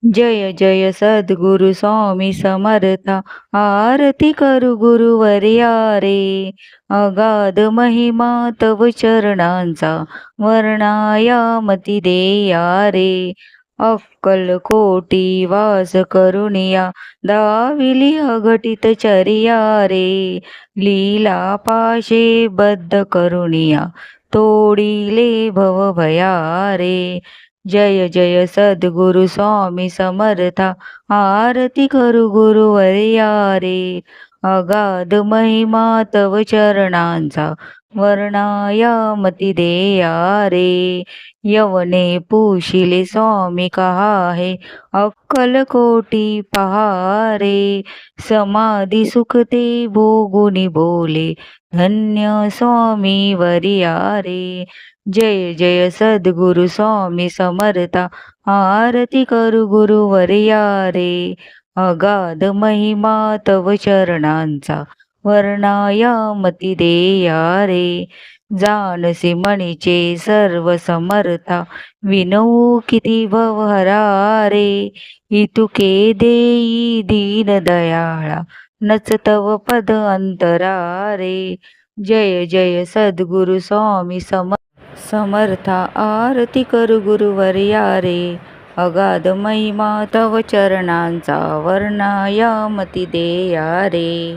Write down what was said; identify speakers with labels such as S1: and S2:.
S1: जय जय सद्गुरु स्वामी समर्था, आरती करू गुरुवर्या रे. अगाध महिमा तव चरणांचा, वर्णायामती देया रे. अक्कलकोटी वास करुणिया, दाविली अघटित चर्या रे. लीला पाशे बद्ध करुणिया, तोडिले भवभया रे. जय जय सद्गुरु स्वामी समर्था, आरती करू गुरुवर्या रे. अगाध महिमा तव चरणांचा, वर्णायामती देया रे. यवने पुशिले स्वामी कहाहे, अक्कलकोटी पहारे. समाधी सुखते भोगुनी बोले, धन्य स्वामी वर्या रे. जय जय सद्गुरु स्वामी समर्था, आरती करू गुरुवर्या रे. अगाध महिमा तव चरणांचा, वर्णायामती देया रे. जानसी मणीचे सर्व समर्था, विनवू किती भवहरा रे. इतुके देई दीन दयाळा, नच तव पद अंतरा रे. जय जय सद्गुरु स्वामी समर्था, आरती करू गुरुवर्या रे. अगाध महिमा तव चरणांचा, वर्णायामती देया रे.